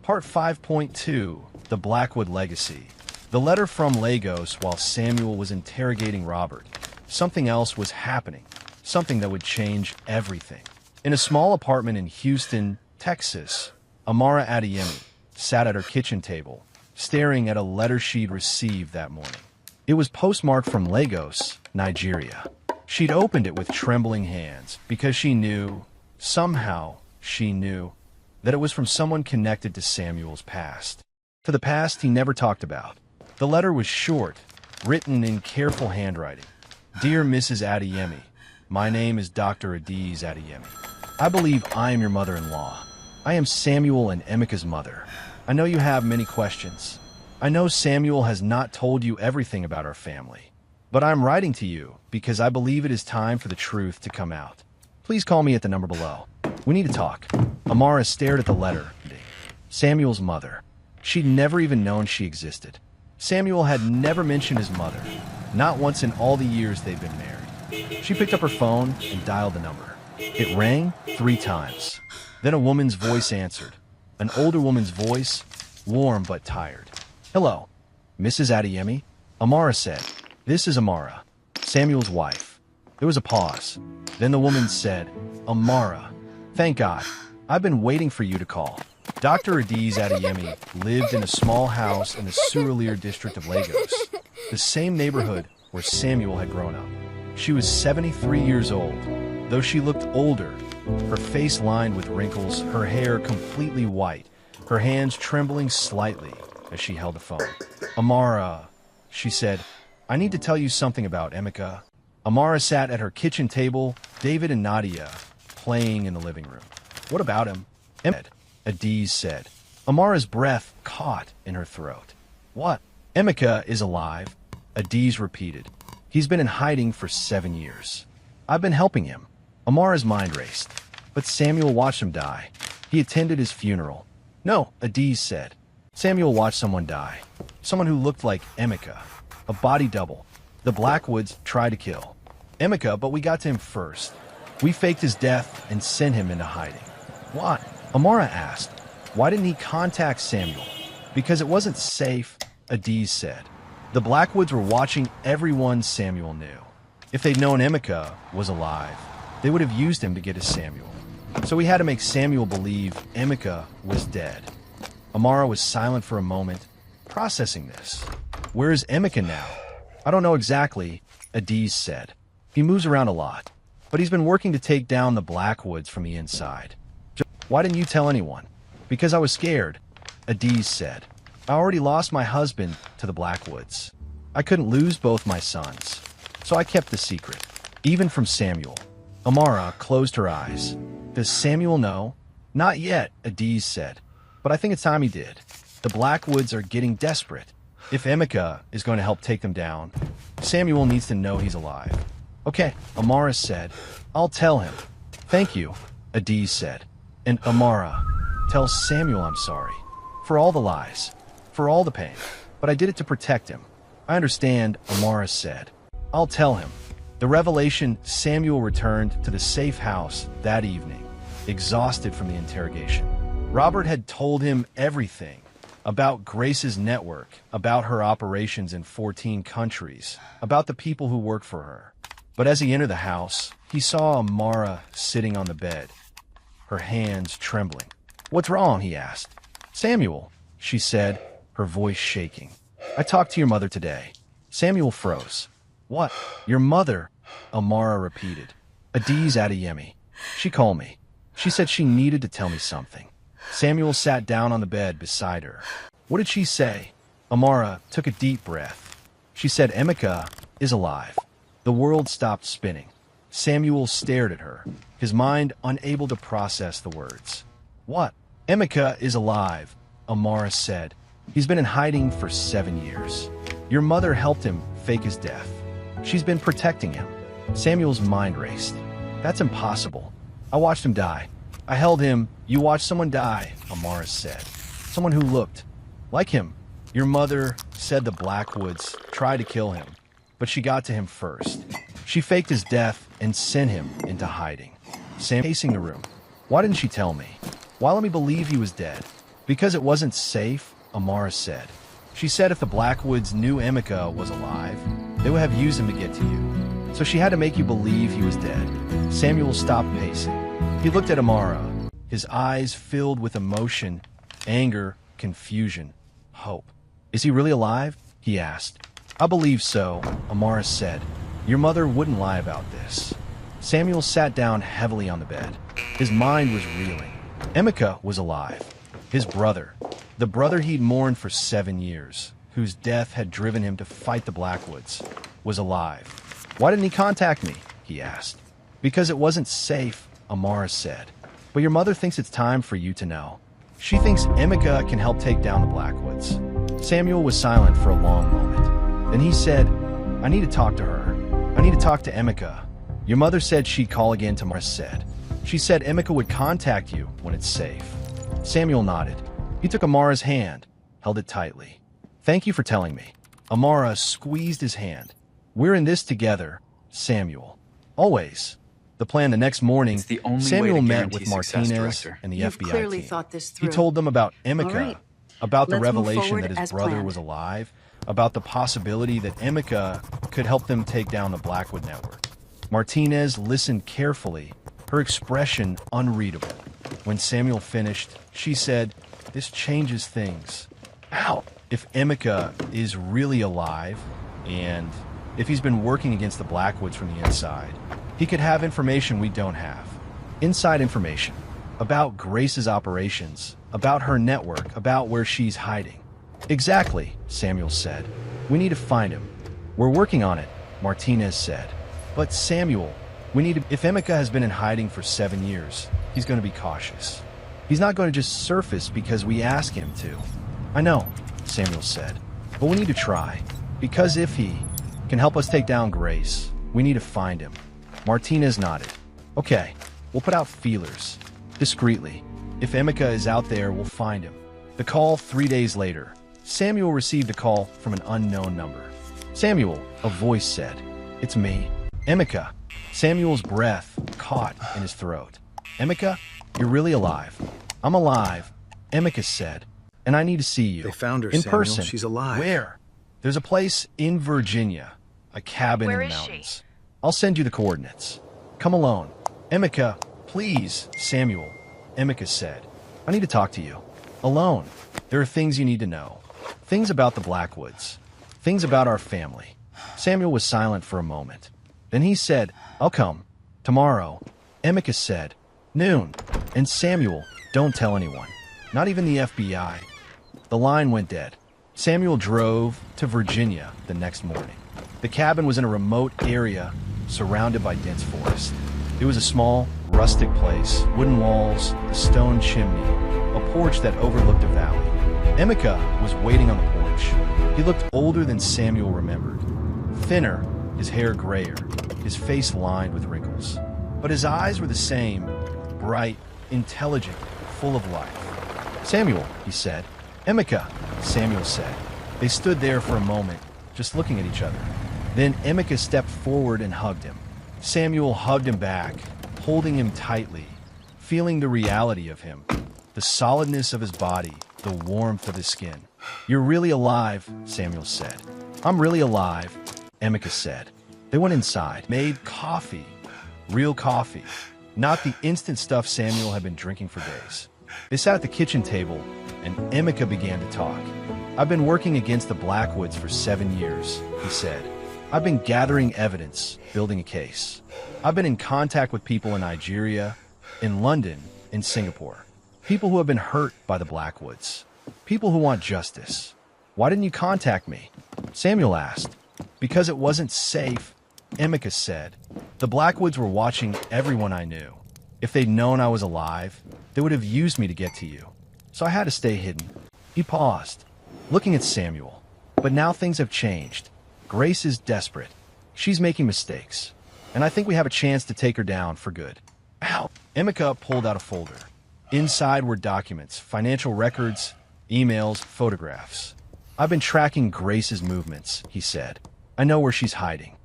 Part 5.2, The Blackwood Legacy. The letter from Lagos while Samuel was interrogating Robert. Something else was happening, something that would change everything. In a small apartment in Houston, Texas, Amara Adeyemi sat at her kitchen table, staring at a letter she'd received that morning. It was postmarked from Lagos, Nigeria. She'd opened it with trembling hands because she knew, somehow she knew, that it was from someone connected to Samuel's past. To the past he never talked about. The letter was short, written in careful handwriting. Dear Mrs. Adeyemi, my name is Dr. Adiz Adeyemi. I believe I am your mother-in-law. I am Samuel and Emeka's mother. I know you have many questions. I know Samuel has not told you everything about our family. But I'm writing to you because I believe it is time for the truth to come out. Please call me at the number below. We need to talk. Amara stared at the letter. Samuel's mother. She'd never even known she existed. Samuel had never mentioned his mother, not once in all the years they'd been married. She picked up her phone and dialed the number. It rang 3 times. Then a woman's voice answered. An older woman's voice, warm but tired. Hello, Mrs. Adeyemi? Amara said. This is Amara, Samuel's wife. There was a pause. Then the woman said, Amara, thank God. I've been waiting for you to call. Dr. Adiz Adeyemi lived in a small house in the Surulere district of Lagos, the same neighborhood where Samuel had grown up. She was 73 years old. Though she looked older, her face lined with wrinkles, her hair completely white, her hands trembling slightly as she held the phone. Amara, she said, I need to tell you something about Emeka. Amara sat at her kitchen table, David and Nadia playing in the living room. What about him? Adiz said. Amara's breath caught in her throat. What? Emeka is alive, Adiz repeated. He's been in hiding for 7 years. I've been helping him. Amara's mind raced. But Samuel watched him die. He attended his funeral. No, Adiz said. Samuel watched someone die. Someone who looked like Emeka. A body double. The Blackwoods tried to kill Emeka, but we got to him first. We faked his death and sent him into hiding. Why? Amara asked. Why didn't he contact Samuel? Because it wasn't safe, Adiz said. The Blackwoods were watching everyone Samuel knew. If they'd known Emeka was alive, they would have used him to get to Samuel. So we had to make Samuel believe Emeka was dead. Amara was silent for a moment, processing this. Where is Emeka now? I don't know exactly, Adiz said. He moves around a lot, but he's been working to take down the Blackwoods from the inside. Why didn't you tell anyone? Because I was scared, Adiz said. I already lost my husband to the Blackwoods. I couldn't lose both my sons, so I kept the secret, even from Samuel. Amara closed her eyes. Does Samuel know? Not yet, Adiz said, but I think it's time he did. The Blackwoods are getting desperate. If Emeka is going to help take them down, Samuel needs to know he's alive. Okay, Amara said. I'll tell him. Thank you, Adiz said. And Amara, tell Samuel I'm sorry. For all the lies. For all the pain. But I did it to protect him. I understand, Amara said. I'll tell him. The revelation, Samuel returned to the safe house that evening, exhausted from the interrogation. Robert had told him everything. About Grace's network, about her operations in 14 countries, about the people who work for her. But as he entered the house, he saw Amara sitting on the bed, her hands trembling. What's wrong? He asked. Samuel, she said, her voice shaking. I talked to your mother today. Samuel froze. What? Your mother? Amara repeated. Adiz Adeyemi. She called me. She said she needed to tell me something. Samuel sat down on the bed beside her. What did she say? Amara took a deep breath. She said Emeka is alive. The world stopped spinning. Samuel stared at her, his mind unable to process the words. What? Emeka is alive, Amara said. He's been in hiding for 7 years. Your mother helped him fake his death. She's been protecting him. Samuel's mind raced. That's impossible. I watched him die. I held him. You watched someone die, Amara said. Someone who looked like him. Your mother said the Blackwoods tried to kill him, but she got to him first. She faked his death and sent him into hiding. Sam pacing the room. Why didn't she tell me? Why let me believe he was dead? Because it wasn't safe, Amara said. She said if the Blackwoods knew Emeka was alive, they would have used him to get to you. So she had to make you believe he was dead. Samuel stopped pacing. He looked at Amara, his eyes filled with emotion, anger, confusion, hope. Is he really alive? He asked. I believe so, Amara said. Your mother wouldn't lie about this. Samuel sat down heavily on the bed. His mind was reeling. Emeka was alive. His brother, the brother he'd mourned for 7 years, whose death had driven him to fight the Blackwoods, was alive. Why didn't he contact me? He asked. Because it wasn't safe, Amara said. But your mother thinks it's time for you to know. She thinks Emeka can help take down the Blackwoods. Samuel was silent for a long moment. Then he said, I need to talk to her. I need to talk to Emeka. Your mother said she'd call again tomorrow. She said Emeka would contact you when it's safe. Samuel nodded. He took Amara's hand, held it tightly. Thank you for telling me. Amara squeezed his hand. We're in this together, Samuel. Always. The plan the next morning, Samuel met with Martinez and the FBI team. Thought this through. He told them about Emeka, Right. about the Let's move revelation forward that his as brother planned. was alive, about the possibility that Emeka could help them take down the Blackwood network. Martinez listened carefully, her expression unreadable. When Samuel finished, she said, this changes things. How? If Emeka is really alive, and if he's been working against the Blackwoods from the inside, he could have information we don't have. Inside information. About Grace's operations, about her network, about where she's hiding. Exactly, Samuel said. We need to find him. We're working on it, Martinez said. But Samuel, we need to... If Emeka has been in hiding for 7 years, he's going to be cautious. He's not going to just surface because we ask him to. I know, Samuel said, but we need to try. Because if he can help us take down Grace, we need to find him. Martinez nodded. Okay, we'll put out feelers. Discreetly. If Emeka is out there, we'll find him. The call 3 days later. Samuel received a call from an unknown number. Samuel, a voice said. It's me. Emeka. Samuel's breath caught in his throat. Emeka, you're really alive. I'm alive, Emeka said, and I need to see you. They found her, in Samuel. person. She's alive. Where? There's a place in Virginia, a cabin Where in the is she? mountains. I'll send you the coordinates. Come alone. Emeka, please, Samuel, Emeka said. I need to talk to you. Alone. There are things you need to know. Things about the Blackwoods. Things about our family. Samuel was silent for a moment. Then he said, I'll come. Tomorrow. Emeka said, noon. And Samuel, don't tell anyone. Not even the FBI. The line went dead. Samuel drove to Virginia the next morning. The cabin was in a remote area surrounded by dense forest. It was a small, rustic place, wooden walls, a stone chimney, a porch that overlooked a valley. Emeka was waiting on the porch. He looked older than Samuel remembered. Thinner, his hair grayer, his face lined with wrinkles. But his eyes were the same, bright, intelligent, full of life. Samuel, he said. Emeka, Samuel said. They stood there for a moment, just looking at each other. Then Emeka stepped forward and hugged him. Samuel hugged him back, holding him tightly, feeling the reality of him, the solidness of his body, the warmth of his skin. You're really alive, Samuel said. I'm really alive, Emeka said. They went inside, made coffee, real coffee, not the instant stuff Samuel had been drinking for days. They sat at the kitchen table, and Emeka began to talk. I've been working against the Blackwoods for 7 years, he said. I've been gathering evidence, building a case. I've been in contact with people in Nigeria, in London, in Singapore. People who have been hurt by the Blackwoods. People who want justice. Why didn't you contact me? Samuel asked. Because it wasn't safe, Emeka said. The Blackwoods were watching everyone I knew. If they'd known I was alive, they would have used me to get to you. So I had to stay hidden. He paused, looking at Samuel. But now things have changed. Grace is desperate. She's making mistakes. And I think we have a chance to take her down for good. Ow! Emeka pulled out a folder. Inside were documents, financial records, emails, photographs. I've been tracking Grace's movements, he said. I know where she's hiding.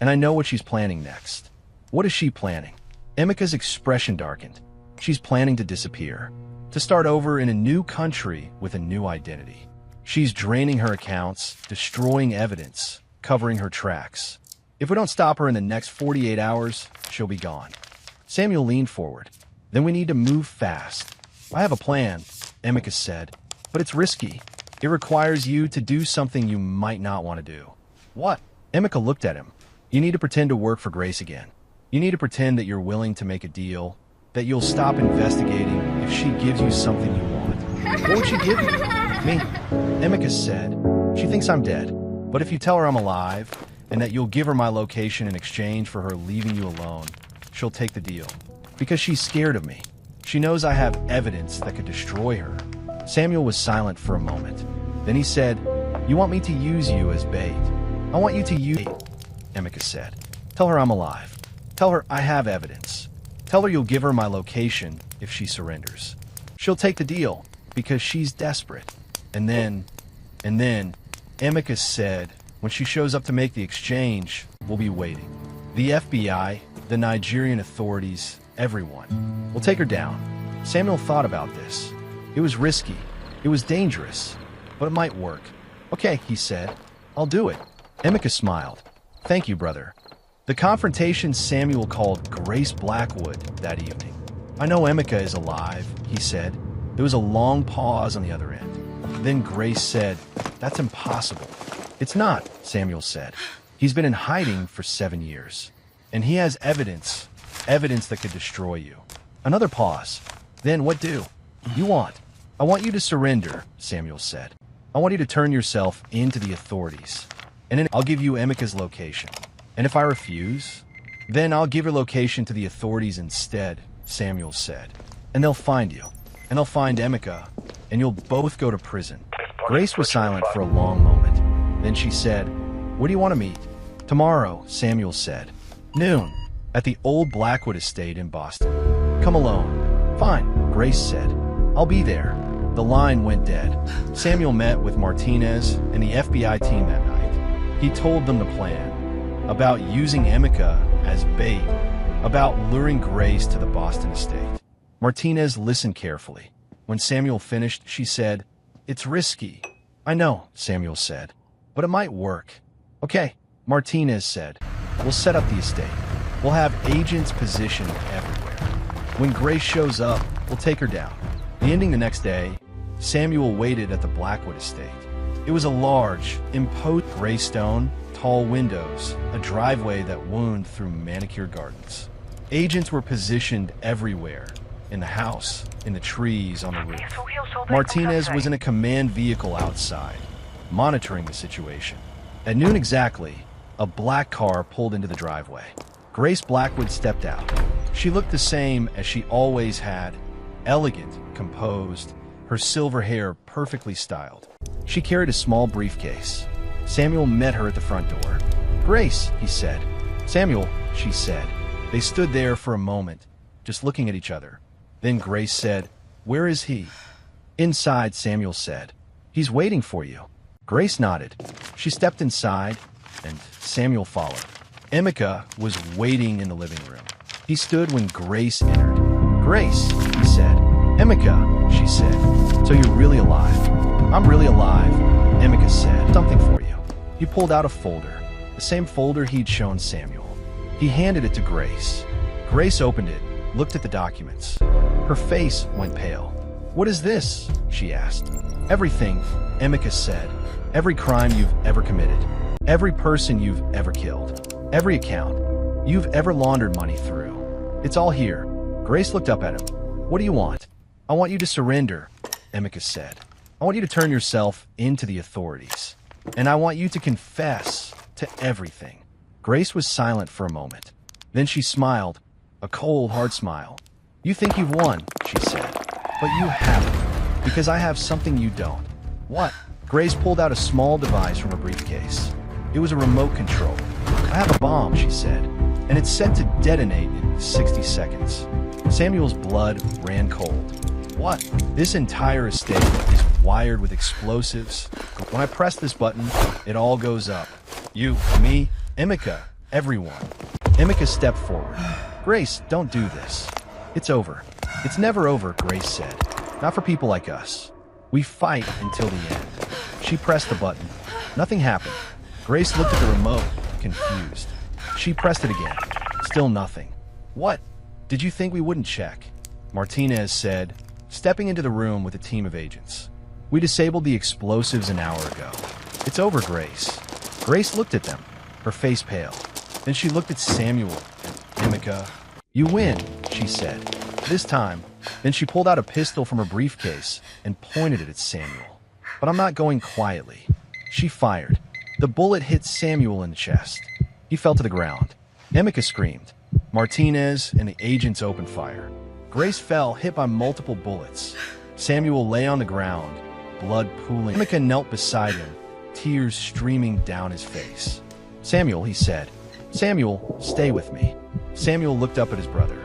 And I know what she's planning next. What is she planning? Emeka's expression darkened. She's planning to disappear, to start over in a new country with a new identity. She's draining her accounts, destroying evidence, covering her tracks. If we don't stop her in the next 48 hours, she'll be gone. Samuel leaned forward. Then we need to move fast. I have a plan, Emeka said, but it's risky. It requires you to do something you might not want to do. What? Emeka looked at him. You need to pretend to work for Grace again. You need to pretend that you're willing to make a deal, that you'll stop investigating if she gives you something you want. What would she give you? Me? Emeka said, she thinks I'm dead, but if you tell her I'm alive, and that you'll give her my location in exchange for her leaving you alone, she'll take the deal. Because she's scared of me. She knows I have evidence that could destroy her. Samuel was silent for a moment. Then he said, you want me to use you as bait? I want you to use bait, Emeka said. Tell her I'm alive. Tell her I have evidence. Tell her you'll give her my location if she surrenders. She'll take the deal because she's desperate. And then, Emeka said, when she shows up to make the exchange, we'll be waiting. The FBI, the Nigerian authorities, everyone will take her down. Samuel thought about this. It was risky. It was dangerous. But it might work. Okay, he said. I'll do it. Emeka smiled. Thank you, brother. The confrontation Samuel called Grace Blackwood that evening. I know Emeka is alive, he said. There was a long pause on the other end. Then Grace said, that's impossible. It's not, Samuel said. He's been in hiding for 7 years. And he has evidence that could destroy you. Another pause. Then what do? You want? I want you to surrender, Samuel said. I want you to turn yourself into the authorities. And then I'll give you Emeka's location. And if I refuse, then I'll give your location to the authorities instead, Samuel said. And they'll find you. And they'll find Emeka. And you'll both go to prison. Grace was silent for a long moment. Then she said, where do you want to meet? Tomorrow, Samuel said. Noon, at the old Blackwood estate in Boston. Come alone. Fine, Grace said. I'll be there. The line went dead. Samuel met with Martinez and the FBI team that night. He told them the plan. About using Emeka as bait. About luring Grace to the Boston estate. Martinez listened carefully. When Samuel finished, she said, it's risky. I know, Samuel said, but it might work. Okay, Martinez said, we'll set up the estate. We'll have agents positioned everywhere. When Grace shows up, we'll take her down. The ending the next day, Samuel waited at the Blackwood estate. It was a large, imposing gray stone, tall windows, a driveway that wound through manicured gardens. Agents were positioned everywhere, in the house, in the trees, on the roof. Martinez was in a command vehicle outside, monitoring the situation. At noon exactly, a black car pulled into the driveway. Grace Blackwood stepped out. She looked the same as she always had, elegant, composed, her silver hair perfectly styled. She carried a small briefcase. Samuel met her at the front door. Grace, he said. Samuel, she said. They stood there for a moment, just looking at each other. Then Grace said, where is he? Inside, Samuel said. He's waiting for you. Grace nodded. She stepped inside, and Samuel followed. Emeka was waiting in the living room. He stood when Grace entered. Grace, he said. Emeka, she said. So you're really alive? I'm really alive, Emeka said. Something for you. He pulled out a folder, the same folder he'd shown Samuel. He handed it to Grace. Grace opened it, looked at the documents. Her face went pale. What is this? She asked. Everything, Emeka said. Every crime you've ever committed. Every person you've ever killed. Every account you've ever laundered money through. It's all here. Grace looked up at him. What do you want? I want you to surrender, Emeka said. I want you to turn yourself into the authorities. And I want you to confess to everything. Grace was silent for a moment. Then she smiled, a cold, hard smile. You think you've won, she said. But you haven't, because I have something you don't. What? Grace pulled out a small device from her briefcase. It was a remote control. I have a bomb, she said, and it's set to detonate in 60 seconds. Samuel's blood ran cold. What? This entire estate is wired with explosives. When I press this button, it all goes up. You, me, Emeka, everyone. Emeka stepped forward. Grace, don't do this. It's over. It's never over, Grace said. Not for people like us. We fight until the end. She pressed the button. Nothing happened. Grace looked at the remote, confused. She pressed it again. Still nothing. What? Did you think we wouldn't check? Martinez said, stepping into the room with a team of agents. We disabled the explosives an hour ago. It's over, Grace. Grace looked at them, her face pale. Then she looked at Samuel and Emeka. You win, she said. This time, then she pulled out a pistol from her briefcase and pointed it at Samuel. But I'm not going quietly. She fired. The bullet hit Samuel in the chest. He fell to the ground. Emeka screamed. Martinez and the agents opened fire. Grace fell, hit by multiple bullets. Samuel lay on the ground, blood pooling. Emeka knelt beside him, tears streaming down his face. Samuel, he said. Samuel, stay with me. Samuel looked up at his brother.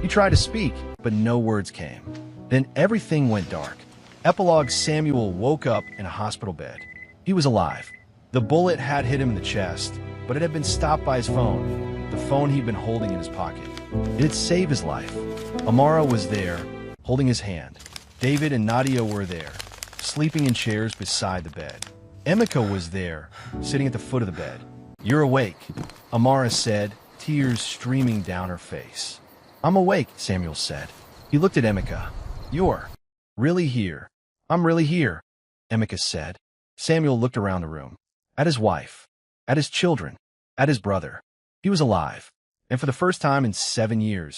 He tried to speak, but no words came. Then everything went dark. Epilogue: Samuel woke up in a hospital bed. He was alive. The bullet had hit him in the chest, but it had been stopped by his phone, the phone he'd been holding in his pocket. It had saved his life. Amara was there, holding his hand. David and Nadia were there, sleeping in chairs beside the bed. Emeka was there, sitting at the foot of the bed. You're awake, Amara said, tears streaming down her face. I'm awake, Samuel said. He looked at Emeka. You're really here. I'm really here, Emeka said. Samuel looked around the room, at his wife, at his children, at his brother. He was alive, and for the first time in 7 years,